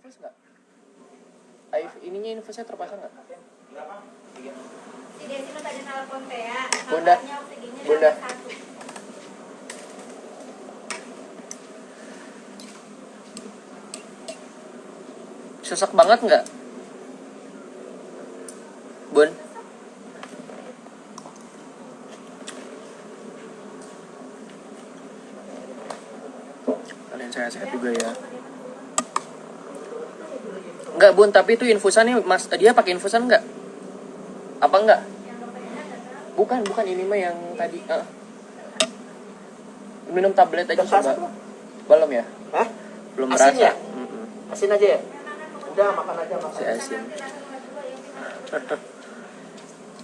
infus nggak? Air ininya infusnya terpasang nggak? Si Desi tadi telepon ya. Bunda. Bunda. Sesak banget nggak, Bun? Kalian sehat-sehat juga ya. Enggak, Bun, tapi itu infusannya Mas, dia pakai infusan enggak? Apa enggak? Bukan ini mah yang tadi. Minum tablet aja coba. Belum ya? Hah? Belum Asin berasa. ya? Asin aja ya? Udah, makan aja, makan. Si asin.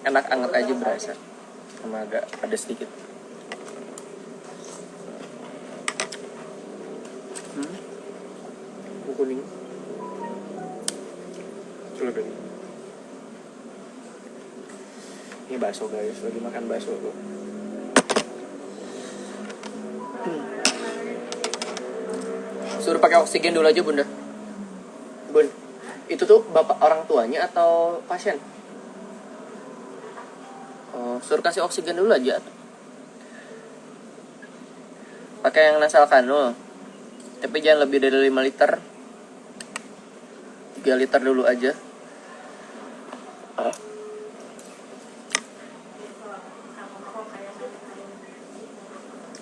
Enak anget aja berasa. Sama agak pedas sedikit. Kuning. Coba. Ini bakso guys, lagi makan bakso tuh. Suruh pakai oksigen dulu aja, Bunda. Bun, itu tuh bapak orang tuanya atau pasien? Oh, suruh kasih oksigen dulu aja. Pakai yang nasal kanul. Tapi jangan lebih dari 5 liter. 3 liter dulu aja.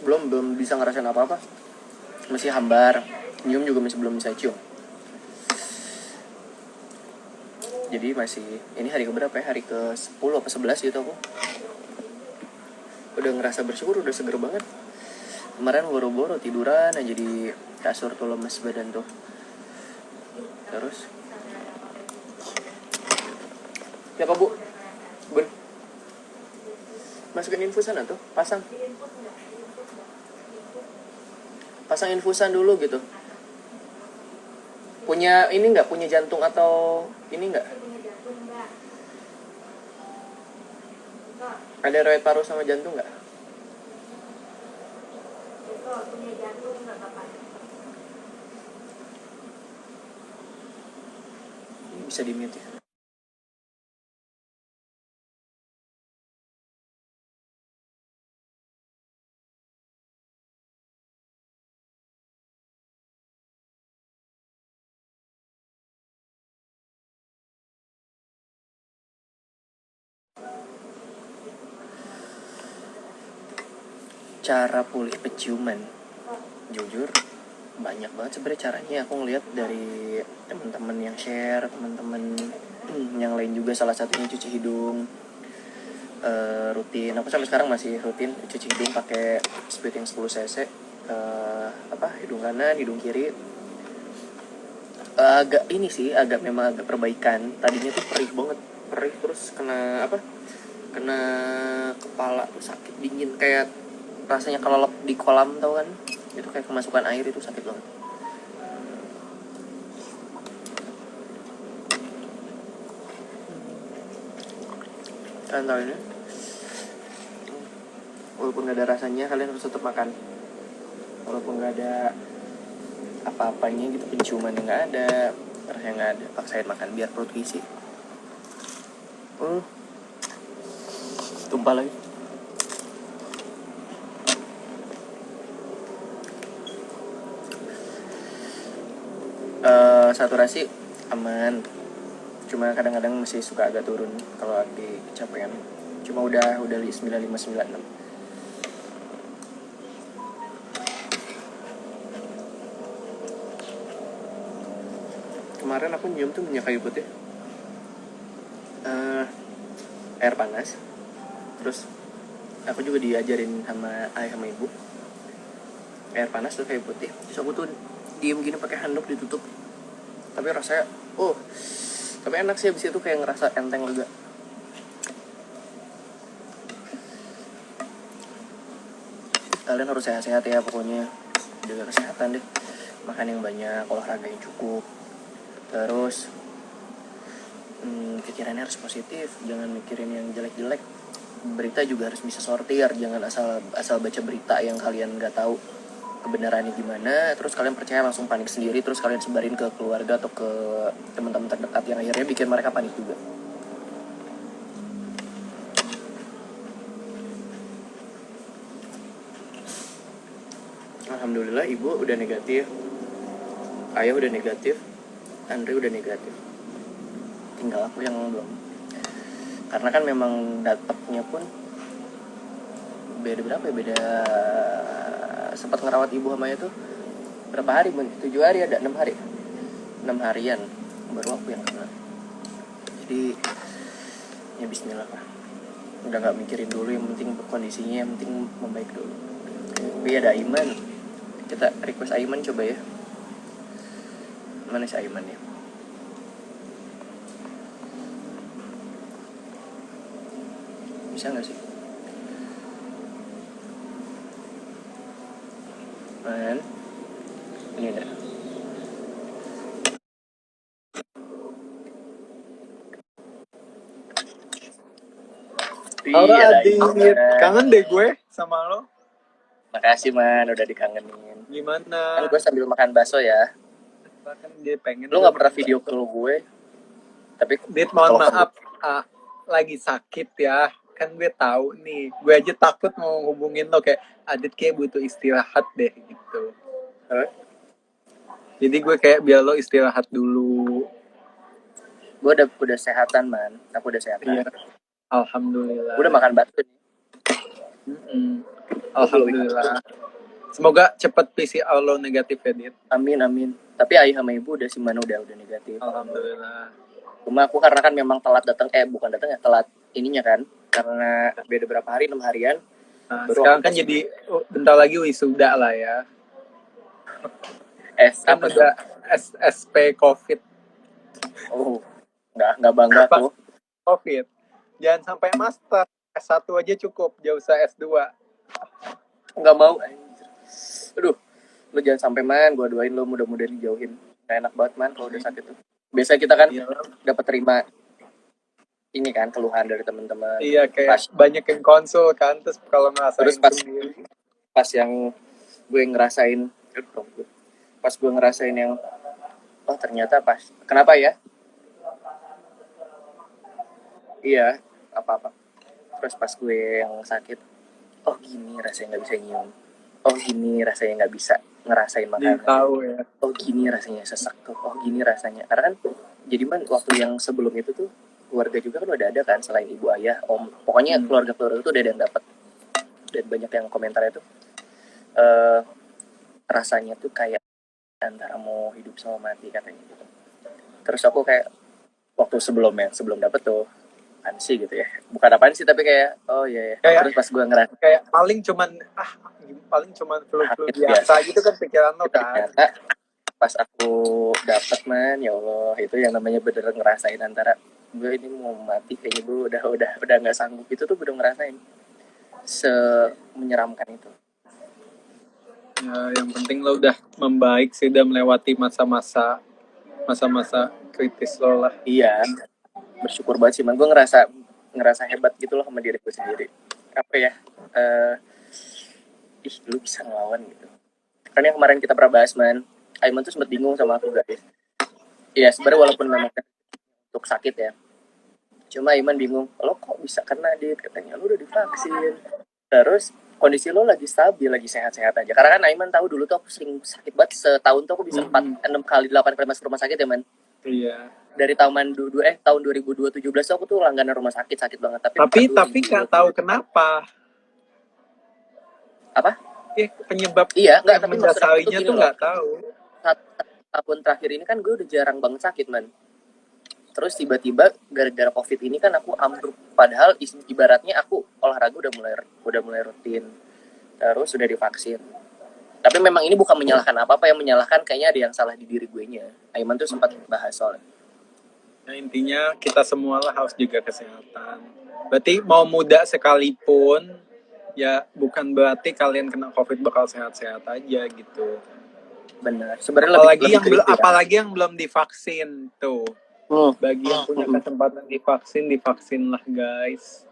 Belum bisa ngerasain apa-apa. Masih hambar. Nyium juga masih belum bisa cium. Jadi masih, ini hari keberapa ya? Hari ke 10 apa 11 gitu aku. Udah ngerasa bersyukur, udah seger banget. Kemarin boro-boro tiduran aja di kasur tuh, lemes badan tuh. Terus ya Pak Bu, Bun, masukin infusan atau pasang infusan dulu gitu. Punya ini nggak, punya jantung atau ini nggak? Ada riwayat paru sama jantung nggak? Bisa di mute ya. Cara pulih penciuman, jujur banyak banget sebenarnya caranya. Aku ngeliat dari teman-teman yang share, teman-teman yang lain juga, salah satunya cuci hidung rutin. Aku sampai sekarang masih rutin cuci hidung pakai spit yang 10 cc. Hidung kanan, hidung kiri. Agak ini sih, memang agak perbaikan. Tadinya tuh perih banget, terus kena kepala tuh sakit, dingin, kayak rasanya kelelep di kolam, tau kan? Itu kayak kemasukan air, itu sakit banget. Kalian tahu ini? Walaupun gak ada rasanya, kalian harus tetap makan. Walaupun gak ada apa-apanya gitu, penciumannya gak ada, rasanya gak ada, paksain makan biar perut isi. Tumpah lagi. Saturasi aman, cuma kadang-kadang masih suka agak turun kalau lagi kecapean. Cuma udah 9596. Kemarin aku nyium tuh minyak kayu putih, air panas. Terus aku juga diajarin sama ayah sama ibu, air panas tuh kayu putih. Terus aku tuh diem gini pakai handuk ditutup. Tapi rasanya tapi enak sih, abis itu kayak ngerasa enteng juga. Kalian harus sehat-sehat ya pokoknya, jaga kesehatan deh, makan yang banyak, olahraga yang cukup. Terus pikirannya harus positif, jangan mikirin yang jelek-jelek. Berita juga harus bisa sortir, jangan asal baca berita yang kalian nggak tahu kebenarannya gimana, terus kalian percaya langsung panik sendiri, terus kalian sebarin ke keluarga atau ke teman-teman terdekat yang akhirnya bikin mereka panik juga. Alhamdulillah ibu udah negatif, ayah udah negatif, Andre udah negatif, tinggal aku yang belum. Karena kan memang dapetnya pun beda berapa ya, beda sempat ngerawat ibu sama itu berapa hari, 7 hari ada 6 hari 6 harian baru aku yang kena. Jadi ya bismillah lah, udah nggak mikirin dulu, yang penting kondisinya, yang penting membaik dulu. Tapi ada Aiman, kita request Aiman coba ya. Mana si Aiman ya? Bisa nggak sih? Man, ini ada. Halo Ada Adit, Aiman. kangen deh gue sama lo. Makasih man, udah dikangenin. Kan Gimana? gue sambil makan bakso ya. Bahkan dia pengen. Lu nggak pernah video call gue, tapi Dit, mohon kalau maaf, lagi sakit ya. Kan gue tahu nih, gue aja takut mau hubungin lo kayak Adit kayak butuh istirahat deh gitu. Huh? Jadi gue kayak biar lo istirahat dulu. Gue udah sehatan man, aku udah sehatan. Iya, alhamdulillah. Gue udah makan bakso nih. Alhamdulillah. Semoga cepet PCR lo negatif ya Dit. Amin amin. Tapi ayah sama ibu udah si Mano udah negatif. Alhamdulillah. Cuma aku karena kan memang telat datang, bukan datang ya, telat ininya kan, karena beda berapa hari, 6 harian. Nah, Baru sekarang aku kan jadi bentar lagi wisuda lah ya. Kan apa udah SP COVID. Oh, nggak bangga Apa? aku. COVID. Jangan sampai master. S1 aja cukup, jauh usah S2. Nggak mau. Aduh, lu jangan sampai man, gue doain lu mudah-mudahan dijauhin. Gak enak banget man kalau udah sakit tuh. Biasa kita kan dapat terima ini kan keluhan dari teman-teman. Iya, kayak banyak yang konsul kan, terus kalau ngerasain terus pas sendiri. Pas yang gue ngerasain, pas gue ngerasain yang oh ternyata pas kenapa ya? Iya, apa-apa. Terus pas gue yang sakit, oh gini rasanya nggak bisa nyium. Oh gini rasanya nggak bisa ngerasain makanan. Tahu ya. Oh gini rasanya sesak tuh. Oh gini rasanya. Karena kan jadi man waktu yang sebelum itu tuh keluarga juga kan udah ada kan, selain ibu ayah, om. Pokoknya keluarga itu udah ada yang dapat. Dan banyak yang komentarnya tuh rasanya tuh kayak antara mau hidup sama mati katanya gitu. Terus aku kayak waktu sebelum dapet tuh apaan sih gitu ya, bukan apaan sih tapi kayak oh iya ya. Terus pas gue ngerasa kayak paling cuman flu biasa gitu kan pikiran lo kan. Ternyata pas aku dapet man, ya Allah, itu yang namanya bener ngerasain antara gue ini mau mati kayaknya, gue udah nggak sanggup. Itu tuh bener ngerasain menyeramkan itu. Ya, yang penting lo udah membaik sih, udah melewati masa-masa kritis lo lah. Iya, bersyukur banget sih man, gue ngerasa hebat gitu loh sama diri gue sendiri. Apa ya, lu bisa ngelawan gitu. Karena yang kemarin kita pernah bahas man, Aiman tuh sempat bingung sama aku guys. Iya sebenarnya walaupun memang untuk sakit ya, cuma Aiman bingung, lo kok bisa kena Dit, katanya lo udah divaksin, terus kondisi lo lagi stabil, lagi sehat-sehat aja. Karena kan Aiman tahu dulu tuh aku sering sakit banget, setahun tuh aku bisa 4-6 kali 8 kali masuk rumah sakit ya man. Iya. Dari tahun 2017 tuh aku tuh langganan rumah sakit banget. Tapi nggak tahu kenapa. Apa? Penyebab nggak, tapi mendasarinya tuh nggak tahu. Tahun terakhir ini kan gue udah jarang banget sakit man. Terus tiba-tiba gara-gara COVID ini kan aku ambruk. Padahal ibaratnya aku olahraga udah mulai rutin. Terus udah divaksin. Tapi memang ini bukan menyalahkan apa-apa, yang menyalahkan kayaknya ada yang salah di diri gue nya. Aiman tuh sempat bahas soalnya. Nah, intinya kita semua lah harus jaga kesehatan. Berarti mau muda sekalipun, ya bukan berarti kalian kena COVID bakal sehat-sehat aja gitu. Benar. Sebenarnya apalagi yang belum divaksin tuh. Bagi yang punya kesempatan divaksin lah guys.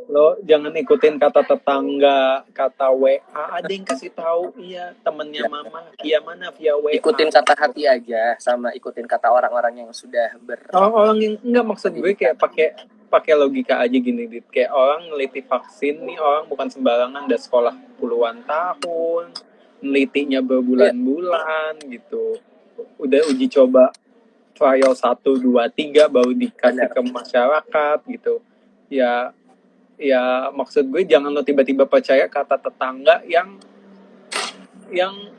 Lo jangan ikutin kata tetangga, kata WA. Ada yang kasih tahu, iya temennya Ya, mama. Via mana? Via WA. ikutin kata hati aja sama ikutin kata orang-orang yang sudah Orang-orang yang enggak, maksud gue berpendidikan. kayak pakai pakai logika aja gini, Dit. Kayak orang neliti vaksin nih, orang bukan sembarangan, udah sekolah puluhan tahun, nelitinya Iya, berbulan-bulan gitu. Udah uji coba trial 1, 2, 3 baru dikasih benar. ke masyarakat gitu. Ya maksud gue jangan lo tiba-tiba percaya kata tetangga yang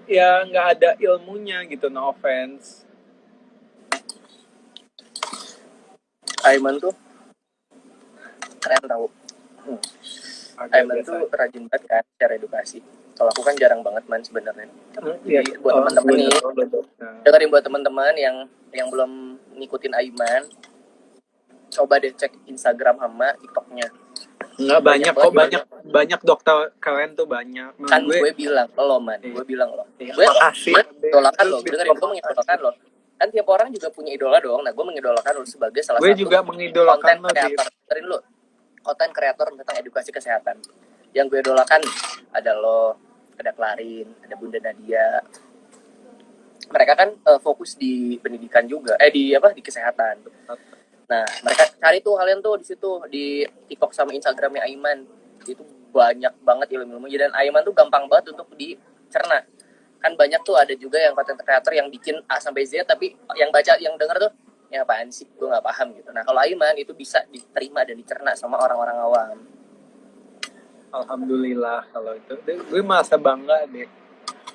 ya nggak ada ilmunya gitu, no offense. Aiman tuh keren tau. Hmm. Agak Aiman biasa. tuh rajin banget kan cara edukasi. Kalau aku kan jarang banget man sebenarnya. Ya, Jadi buat orang teman-teman gue nih, tahu lo. Nah, dengerin buat teman-teman yang belum ngikutin Aiman, coba deh cek Instagram sama TikToknya. nggak banyak kok, banget banyak dokter keren tuh, banyak. kan Menurut gue bilang lo man, iya, gue bilang lo, iya, gue makasih. idolakan lo, dengerin gue Makasih. mengidolakan lo. Kan tiap orang juga punya idola dong. Nah gue mengidolakan lo sebagai salah Gue satu juga mengidolakan konten lo, Dit. kreator. Dengerin lo, konten kreator tentang edukasi kesehatan. Yang gue idolakan ada lo, ada Klarin, ada Bunda Nadia. Mereka kan fokus di pendidikan juga, di kesehatan. Nah, mereka cari tuh kalian tuh di situ di TikTok sama Instagramnya Aiman. Itu banyak banget ilmu-ilmu. Dan Aiman tuh gampang banget untuk dicerna. Kan banyak tuh ada juga yang content creator yang bikin A sampai Z tapi yang baca yang denger tuh ya apaan sih, gue nggak paham gitu. Nah kalau Aiman itu bisa diterima dan dicerna sama orang-orang awam. Alhamdulillah kalau itu. Gue merasa bangga deh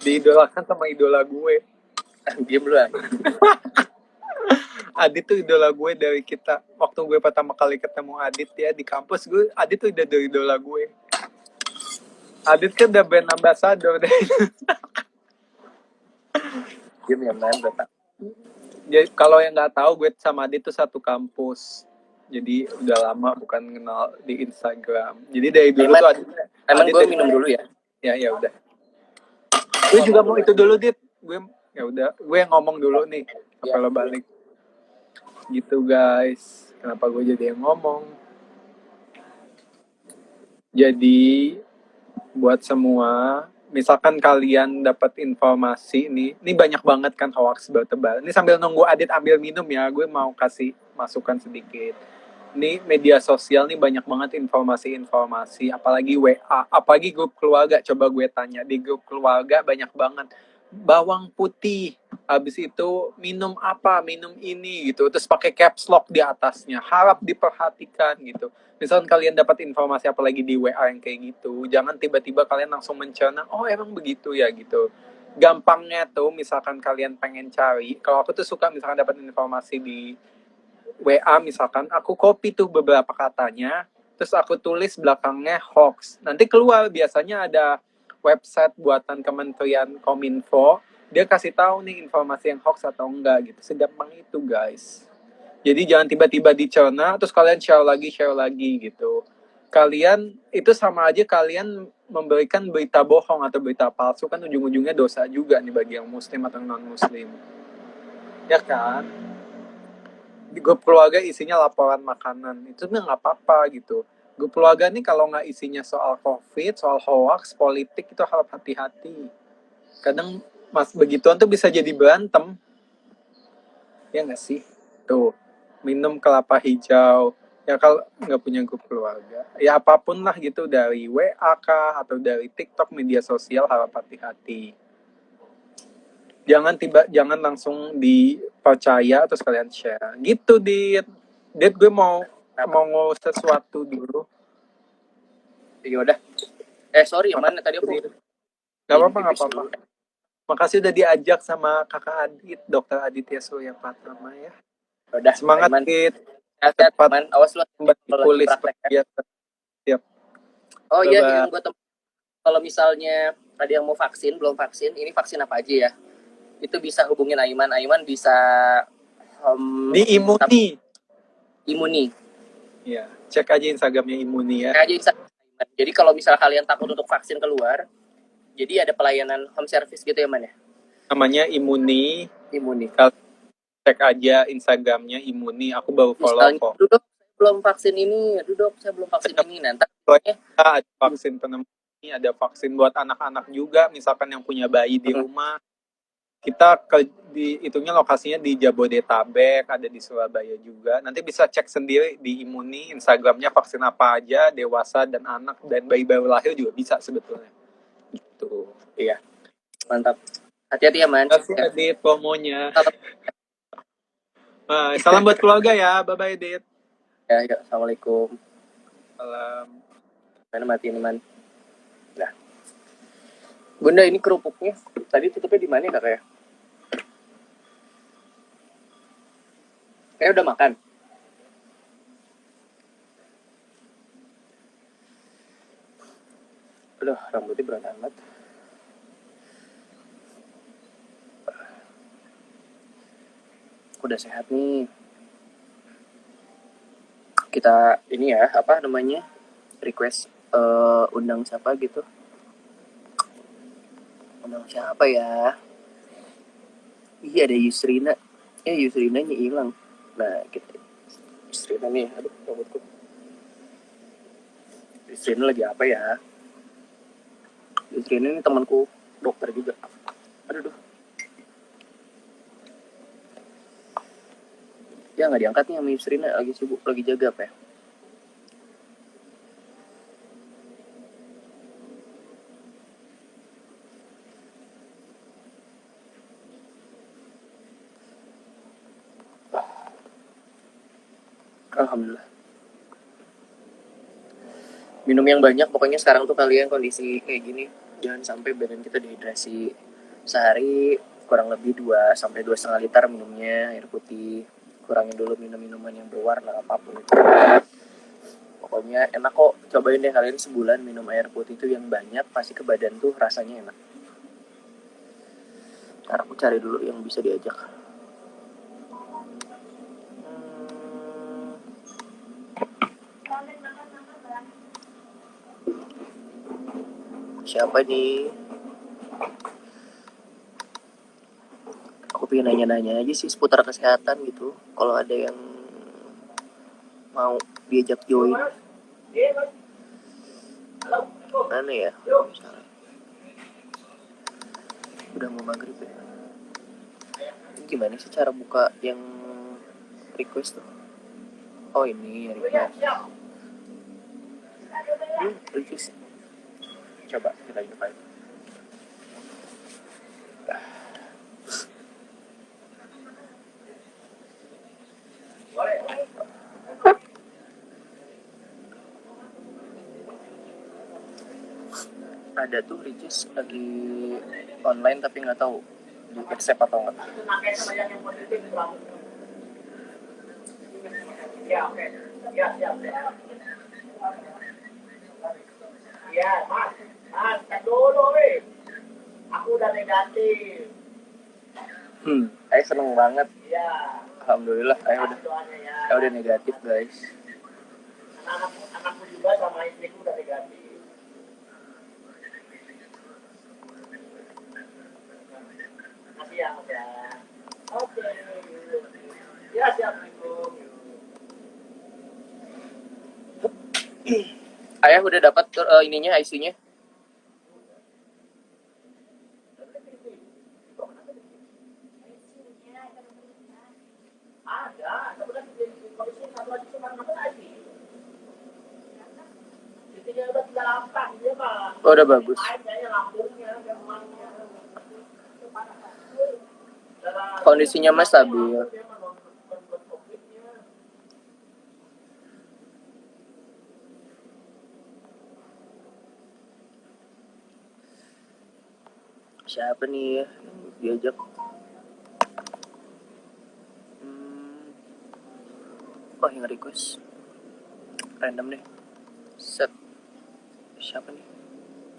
diidolakan sama idola gue. Diam dulu. Adit tuh idola gue dari kita. Waktu gue pertama kali ketemu Adit ya di kampus, Adit tuh udah dari idola gue. Adit kan udah brand ambassador deh. Diam ya man, bapak. Jadi kalau yang nggak tahu, gue sama Adit tuh satu kampus. Jadi udah lama bukan kenal di Instagram. Jadi dari dulu tuh Adit Gue dari, minum dulu ya. ya udah. Gue juga mau itu dulu, Dit. Gue ya udah, gue yang ngomong dulu nih. Apa lo balik? Gitu guys. Kenapa gue jadi yang ngomong? Jadi buat semua, misalkan kalian dapat informasi ini banyak banget kan hoax tebal. Ini sambil nunggu Adit ambil minum ya, gue mau kasih masukan sedikit. Ini media sosial nih banyak banget informasi-informasi, apalagi WA, apalagi grup keluarga. Coba gue tanya, di grup keluarga banyak banget bawang putih, habis itu minum apa, minum ini gitu, terus pakai caps lock di atasnya, harap diperhatikan gitu. Misalkan kalian dapat informasi apalagi di WA yang kayak gitu, jangan tiba-tiba kalian langsung mencerna, oh emang begitu ya gitu. Gampangnya tuh misalkan kalian pengen cari, kalau aku tuh suka misalkan dapat informasi di WA misalkan, aku copy tuh beberapa katanya, terus aku tulis belakangnya hoax. Nanti keluar biasanya ada website buatan Kementerian Kominfo, dia kasih tahu nih informasi yang hoax atau enggak gitu. Segampang itu guys. Jadi jangan tiba-tiba dicerna terus kalian share lagi gitu. Kalian itu sama aja kalian memberikan berita bohong atau berita palsu, kan ujung-ujungnya dosa juga nih bagi yang muslim atau non muslim. Ya kan? Di grup keluarga isinya laporan makanan, itu mah nggak apa-apa gitu. Grup keluarga nih kalau nggak isinya soal covid, soal hoax, politik, itu harus hati-hati. Kadang mas begituan tuh bisa jadi berantem, ya nggak sih? Tuh, minum kelapa hijau, ya kalau nggak punya grup keluarga, ya apapun lah gitu, dari WA kah atau dari TikTok, media sosial, harap hati-hati. Jangan langsung dipercaya terus kalian share gitu. Dit gue mau ngurus sesuatu dulu. Ya udah. Sorry mana tadi aku. Gak apa-apa. Makasih udah diajak sama kakak Adit, Dokter Aditya Surya Pratama ya. Udah. Semangat Dit. Cepat man, awas lu pulih seperti biasa. Siap. Oh iya, yang buat kalau misalnya ada yang mau vaksin, belum vaksin, ini vaksin apa aja ya? Itu bisa hubungin Aiman. Aiman bisa di Imuni. Ya, cek aja Instagramnya Imuni ya. Jadi kalau misalnya kalian takut untuk vaksin keluar, jadi ada pelayanan home service gitu ya man ya? Namanya Imuni. Imuni. Cek aja Instagramnya Imuni. Aku baru follow kok. Dulu belum vaksin ini. Aduh dok, saya belum vaksin ini. Nanti Ada vaksin pneumonia, ada vaksin buat anak-anak juga, misalkan yang punya bayi di rumah. Kita itunya lokasinya di Jabodetabek, ada di Surabaya juga. Nanti bisa cek sendiri di Imuni, Instagramnya vaksin apa aja, dewasa dan anak, dan bayi baru lahir juga bisa sebetulnya. Gitu. iya, mantap. Hati-hati ya man. Kasih Edit promonya. Salam buat keluarga ya. Bye-bye Edit. Ya, assalamualaikum. Salam. Mana mati ini man. Nah, Bunda ini kerupuknya tadi tutupnya di mana ya kakak ya? Kayak udah makan. Aduh, rambutnya berat amat. Aku udah sehat nih. Kita ini ya, apa namanya? Request undang siapa gitu. Undang siapa ya? Iya ada Yusrina. Yusrinanya hilang. Nah, kita Yusrina nih, aduh rambutku. Yusrina lagi apa ya? Yusrina ini temanku dokter juga. Aduh. Ya nggak diangkat nih sama Yusrina, lagi sibuk, lagi jaga apa ya? Alhamdulillah. Minum yang banyak, pokoknya sekarang tuh kalian kondisi kayak gini, jangan sampai badan kita dehidrasi. Sehari kurang lebih 2 sampai 2,5 liter minumnya air putih. Kurangin dulu minum minuman yang berwarna apapun itu. Pokoknya enak kok, cobain deh kalian sebulan minum air putih itu yang banyak, pasti ke badan tuh rasanya enak. Ntar aku cari dulu yang bisa diajak. Siapa nih? Aku pengen nanya-nanya aja sih seputar kesehatan gitu. Kalau ada yang mau diajak join. Mana ya? Misalnya. Udah mau maghrib ya. Gimana sih cara buka yang request tuh? Oh ini request. Request. Coba kita invite. Ada tuh Ricis lagi online tapi nggak tahu di accept atau nggak. Ya, oke. Ya, siap. Ya, Mas. Mas, kan dulu, weh. Aku udah negatif. Saya seneng banget. Ya. Alhamdulillah, saya udah negatif guys. Anakku juga sama istriku udah negatif. Makasih ya, Mas ya. Oke. Ya, siap. Ayah udah dapat ininya IC-nya. Ada, kondisi satu lagi cuma lagi. Intinya udah 38 dia mah. Oh, udah bagus. Kondisinya mas stabil. Siapa nih ya yang diajak? Oh yang request random deh. Set. Siapa nih?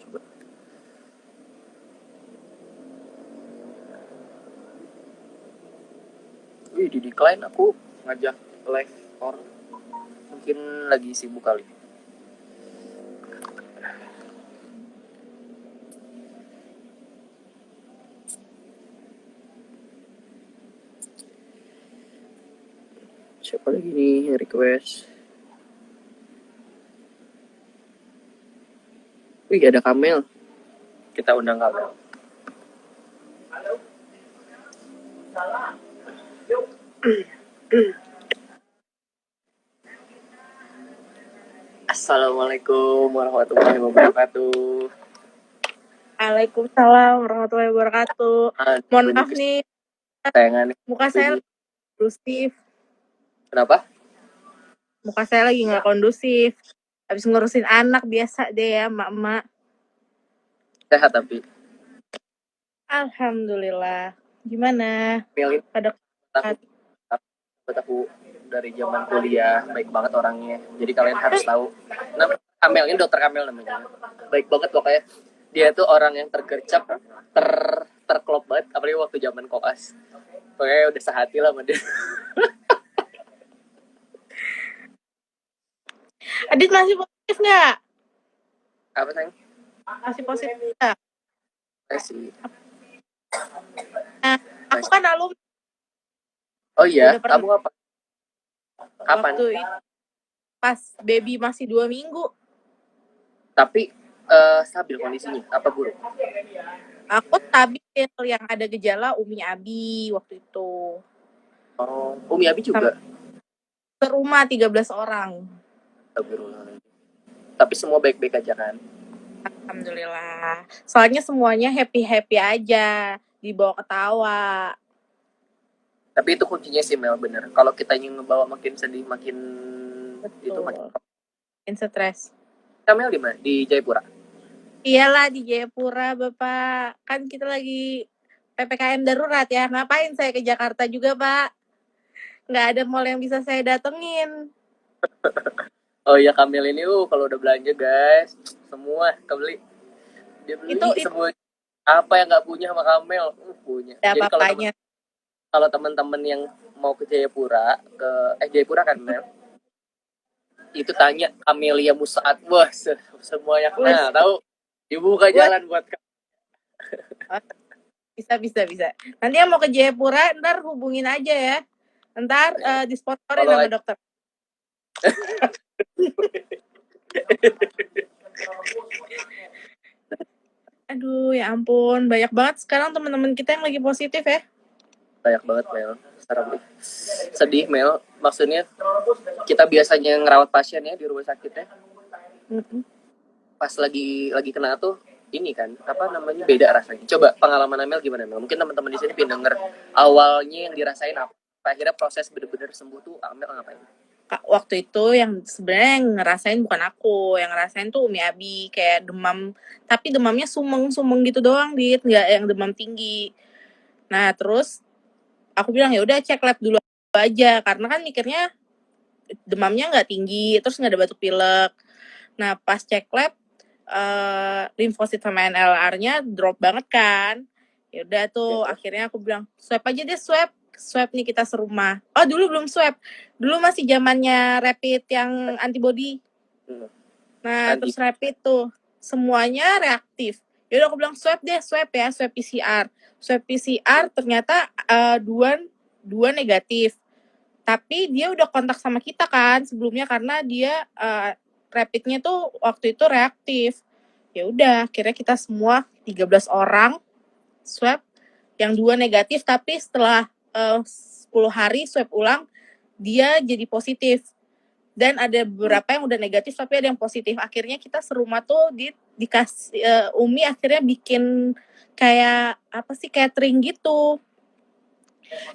Coba. Wih di decline aku ngajak live orang. Mungkin lagi sibuk kali. Siapa lagi nih yang request? Wih, ada Kamel. Kita undang Kamel. Halo. Salah. Yuk. Assalamualaikum warahmatullahi wabarakatuh. Waalaikumsalam warahmatullahi wabarakatuh. Mohon maaf nih, Sayangan. muka saya lagi kondusif. Kenapa? Muka saya lagi nggak kondusif. Habis ngurusin anak biasa deh ya, emak-emak. Sehat tapi. Alhamdulillah. Gimana? Kamel ini Pada aku dari zaman kuliah, baik banget orangnya. Jadi kalian harus tahu. Nah, Kamel ini dokter Kamel namanya. Baik banget pokoknya. Dia tuh orang yang tergercep, terklop banget, apalagi waktu zaman koas. Pokoknya udah sehati lah sama dia. Adit masih positif nggak? Apa sayang? Masih positif nggak? Sih. Nah, aku kan alumni. Oh iya, Udah pernah. kamu apa? Kapan? Waktu itu pas baby masih 2 minggu. Tapi stabil kondisinya, apa buruk? Aku stabil, yang ada gejala Umi Abi waktu itu. Oh, Umi Abi juga? Serumah 13 orang. Astagfirullah. Tapi semua baik-baik aja kan? Alhamdulillah. Soalnya semuanya happy-happy aja, dibawa ketawa. Tapi itu kuncinya sih Mel, bener. Kalau kita yang ngebawa makin sedih, makin Betul. itu makin stres. Kamel di mana? Di Jayapura? Iyalah di Jayapura, Bapak. Kan kita lagi PPKM darurat ya. Ngapain saya ke Jakarta juga, Pak? Nggak ada mall yang bisa saya datengin. Oh iya, Kamel ini kalau udah belanja guys, semua kebeli. Dia beli Itu semua. Apa yang nggak punya sama Kamel? Punya. ada Jadi apa-apanya. kalau teman-teman yang mau ke Jayapura, Jayapura kan Mel, itu tanya Camelia Musaat, wah semua yang nah tahu dibuka jalan buat Bisa. Nanti yang mau ke Jayapura, ntar hubungin aja ya. Ntar disponsorin sama dokter. Aduh, ya ampun. Banyak banget sekarang teman-teman kita yang lagi positif ya. Banyak banget Mel. Sedih Mel. Maksudnya kita biasanya ngerawat pasien ya di rumah sakit ya. Pas lagi kena tuh ini kan apa namanya beda rasanya. Coba pengalaman Mel gimana Mel? Mungkin teman-teman di sini pengen denger awalnya yang dirasain apa. Akhirnya proses bener-bener sembuh tuh Mel ngapain? Waktu itu yang sebenarnya yang ngerasain bukan aku, yang ngerasain tuh Umi Abi, kayak demam, tapi demamnya sumeng gitu doang, Dit, nggak yang demam tinggi. Nah terus aku bilang ya udah cek lab dulu aja, karena kan mikirnya demamnya nggak tinggi, terus nggak ada batuk pilek. Nah pas cek lab limfosit sama NLR-nya drop banget kan. Ya udah tuh akhirnya aku bilang swab aja deh, swab nih kita serumah. Oh dulu belum swab, dulu masih zamannya rapid yang antibody. Nah terus rapid tuh semuanya reaktif. Ya udah aku bilang swab PCR. Swab PCR ternyata dua negatif. Tapi dia udah kontak sama kita kan sebelumnya karena dia rapidnya tuh waktu itu reaktif. Ya udah, akhirnya kita semua 13 orang swab, yang 2 negatif, tapi setelah 10 hari swab ulang dia jadi positif. Dan ada beberapa yang udah negatif tapi ada yang positif. Akhirnya kita serumah tuh dikasih Umi akhirnya bikin kayak apa sih, catering gitu.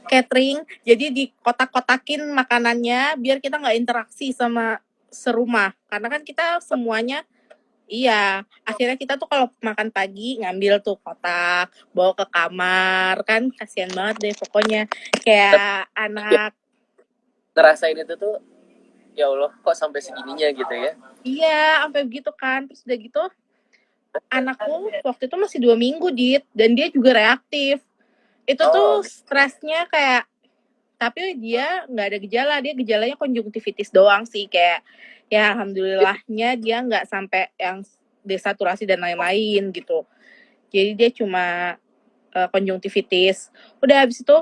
Catering, jadi di kotak-kotakin makanannya biar kita nggak interaksi sama serumah. Karena kan kita semuanya iya, akhirnya kita tuh kalau makan pagi ngambil tuh kotak, bawa ke kamar, kan kasihan banget deh pokoknya. Kayak anak. Ngerasain itu tuh, ya Allah kok sampai segininya gitu ya. Iya, sampai begitu kan. Terus udah gitu, anakku waktu itu masih 2 minggu, Dit, dan dia juga reaktif. Itu tuh stresnya kayak, tapi dia nggak ada gejala, dia gejalanya konjungtivitis doang sih, kayak ya alhamdulillahnya dia nggak sampai yang desaturasi dan lain-lain gitu. Jadi dia cuma konjungtivitis. Udah habis itu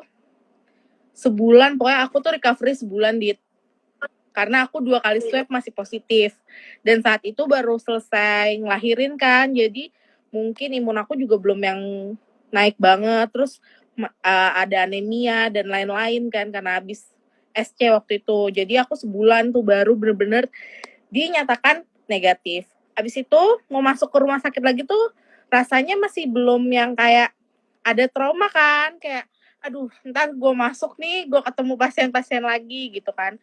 sebulan, pokoknya aku tuh recovery sebulan, Dit. karena aku 2 kali swab masih positif. Dan saat itu baru selesai ngelahirin kan, jadi mungkin imun aku juga belum yang naik banget. Terus ada anemia dan lain-lain kan karena habis SC waktu itu. Jadi aku sebulan tuh baru bener-bener dinyatakan negatif. Habis itu mau masuk ke rumah sakit lagi tuh rasanya masih belum yang kayak ada trauma kan, kayak aduh ntar gue masuk nih gue ketemu pasien-pasien lagi gitu kan.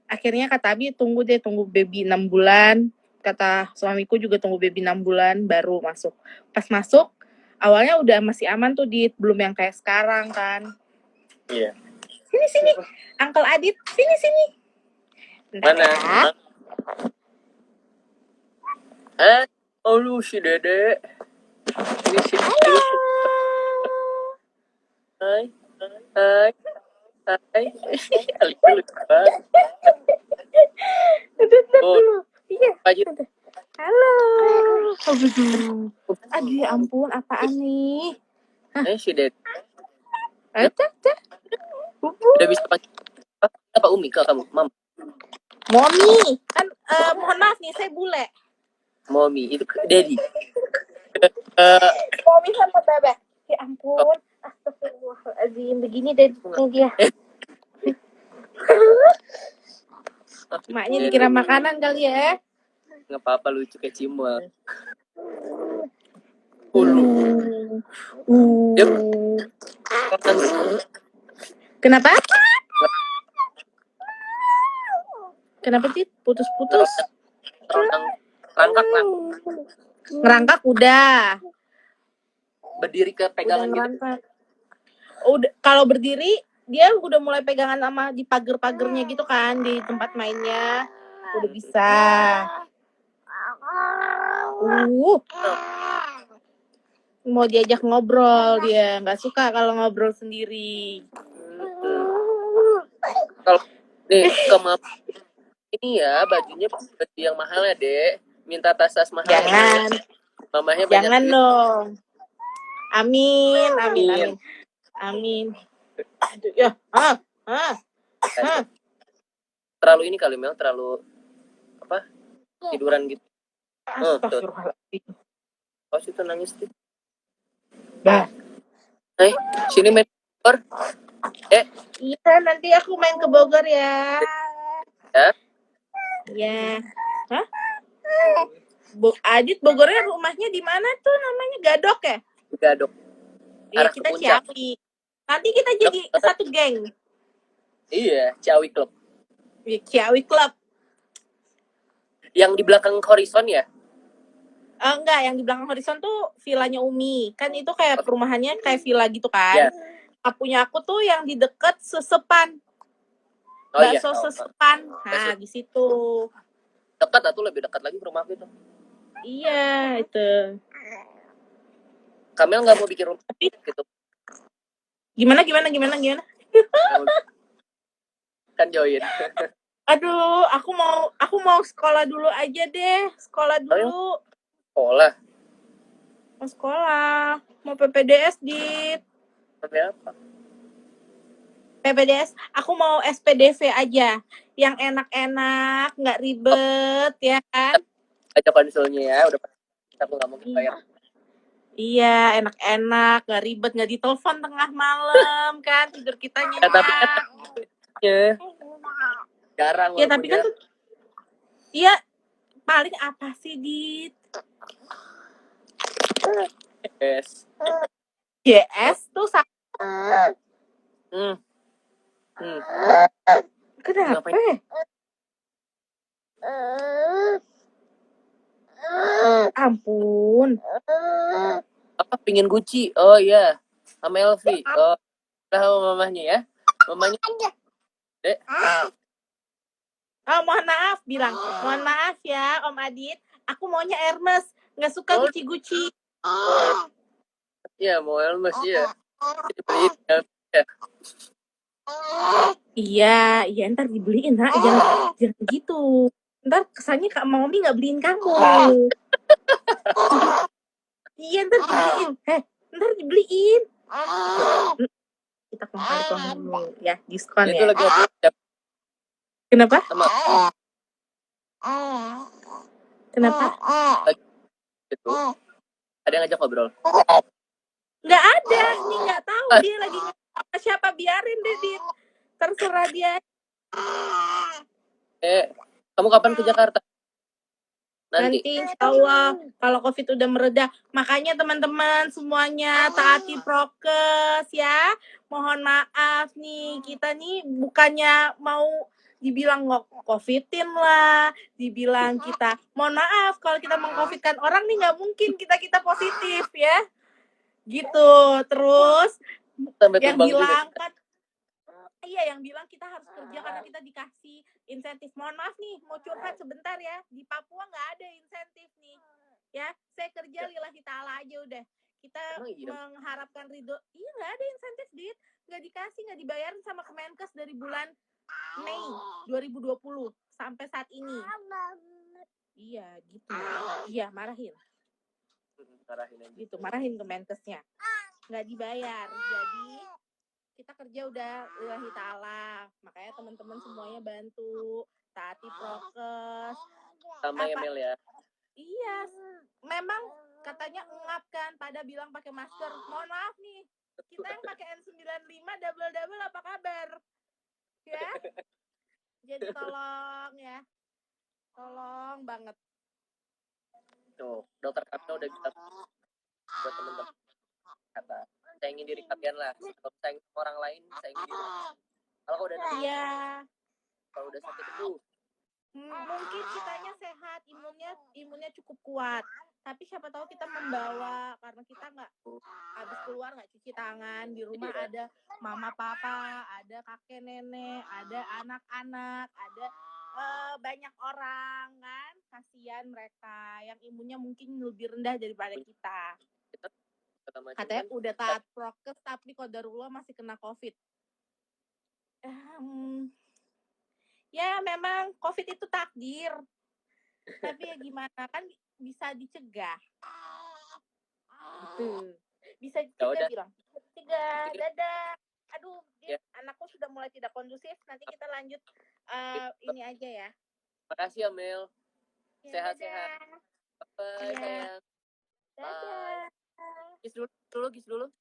Akhirnya kata Abi tunggu baby 6 bulan, kata suamiku juga tunggu baby 6 bulan baru masuk. Pas masuk awalnya udah masih aman tuh, belum yang kayak sekarang kan. Iya. Sini Uncle Adit, sini. Bentar Mana? ya. Oh lu si Dede. Ini si Halo. Hai. Lucu banget. Oh, Dulu. Iya. aja. Halo. Aduh ya ampun, apaan nih? Si Dede. Cak. Udah bisa panggil apa Umi ke kamu? Mam. Momi. Kan mohon maaf nih, saya bule. Mommy itu Daddy. Momi sama bebek. Ya ampun. Astagfirullahaladzim. Begini deh dia. Maknya dikira makanan kali ya. Nggak apa-apa, lucu kayak cimol. Yuk. Kenapa? Kenapa sih putus-putus? Rangkak lah. Ngerangkak udah. Berdiri ke pegangan gitu. Ngerangkak. Udah, kalau berdiri dia udah mulai pegangan sama di pagar-pagarnya gitu kan, di tempat mainnya udah bisa. Mau diajak ngobrol, dia nggak suka kalau ngobrol sendiri. Kalau nih ke mama ini ya bajunya baju yang mahal ya Dek, minta tas mahal. Jangan. Ya, mamanya Jangan banyak dong. Amin. Aduh, ya. Terlalu ini kali Mel, terlalu apa? Tiduran gitu. Astagfirullahaladzim. Oh, situ nangis tuh. Bah. Sini main Bogor. Iya, nanti aku main ke Bogor ya. Ya. Ya. Hah? Adit Bogornya rumahnya di mana tuh namanya? Gadok ya? Gadok. Iya, kita Ciawi. Nanti kita jadi satu geng. Iya, Ciawi Club. Ciawi Club. Yang di belakang Horizon ya? Enggak, yang di belakang Horizon tuh villanya Umi. Kan itu kayak perumahannya kayak villa gitu kan. Yeah. Punya aku tuh yang di deket Sesepan. Bakso Sesepan. Nah, di situ. Dekat atau lebih dekat lagi rumah aku itu. Iya, itu. Kamel nggak mau bikin rumah gitu. Gimana? Kan join. Aduh, aku mau sekolah dulu aja deh. Sekolah dulu. Mau sekolah. Mau PPDS Dit. Apa? PPDS, aku mau SPDV aja. Yang enak-enak, nggak ribet, ya kan? Ada konsulnya ya, udah aku nggak mau bayar. Iya, enak-enak, nggak ribet, nggak ditelepon tengah malam kan, tidur kita nyenyak. Tapi kan jarang. Ya tapi kan tuh, iya paling apa sih Dit? JS tuh sama. Kenapa? Ampun. Apa pingin Gucci? Oh iya, sama Elvi. Oh, sama mamanya ya. Mamanya. Dek. Oh, mohon maaf bilang. Mohon maaf ya Om Adit. Aku maunya Hermes, nggak suka Gucci. Iya, mau Hermes ya. Iya, ntar dibeliin, nak. Jangan gitu. Ntar kesannya Kak Momi nggak beliin kamu. Iya, ntar dibeliin. Ntar dibeliin. Kita kompar dulu ya, diskon itu ya. lagi Kenapa? Sama Kenapa? gitu. Ada yang ngajak ngobrol. Nggak ada, nih nggak tahu dia lagi sama siapa, biarin deh Dit. Terserah dia. Kamu kapan ke Jakarta? Nanti. Nanti insya Allah kalau COVID udah mereda. Makanya teman-teman semuanya taati prokes ya. Mohon maaf nih, kita nih bukannya mau dibilang covidin lah, dibilang kita mohon maaf kalau kita mengcovidkan orang nih, nggak mungkin kita positif ya, gitu. Terus Sampai yang tumbang juga. bilang kan, iya, yang bilang kita harus kerja karena kita dikasih insentif. Mohon maaf nih, mau curhat sebentar ya. Di Papua nggak ada insentif nih. Ya, saya kerja lillahi ta'ala aja udah. Kita Emang iya? mengharapkan ridho. Iya, nggak ada insentif, Dit. Nggak dikasih, nggak dibayarin sama Kemenkes dari bulan Mei 2020 sampai saat ini. Iya, gitu. Iya, marahin. Marahin aja. Gitu, marahin Kemenkesnya. Nggak dibayar. Jadi kita kerja udah lillahi ta'ala. Makanya teman-teman semuanya bantu taati prokes. Sama ya Mel ya. Iya, memang katanya engap kan, pada bilang pakai masker. Mohon maaf nih, kita yang pakai N95 double apa kabar? Ya. Jadi tolong ya. Tolong banget. Tuh, dokter Kapno udah bilang buat teman-teman kata sayangin diri kalian lah. Kalau sayang orang lain, sayangin diri. Kalau udah sakit, Iya. kalau udah sakit itu Mungkin kitanya sehat, imunnya cukup kuat. Tapi siapa tahu kita membawa, karena kita nggak habis keluar nggak cuci tangan, di rumah Iya. ada mama papa, ada kakek nenek, ada anak-anak, ada banyak orang kan, kasihan mereka yang imunnya mungkin lebih rendah daripada kita. Katanya udah taat prokes tapi qadarullah masih kena COVID. Ya memang COVID itu takdir, tapi ya gimana, kan bisa dicegah. Bisa dicegah, bilang cegah. Dadah. Aduh, ya. Anakku sudah mulai tidak kondusif. Nanti kita lanjut ini aja ya. Makasih ya Mel. Sehat-sehat. Bye sayang. Dadah. Kiss dulu.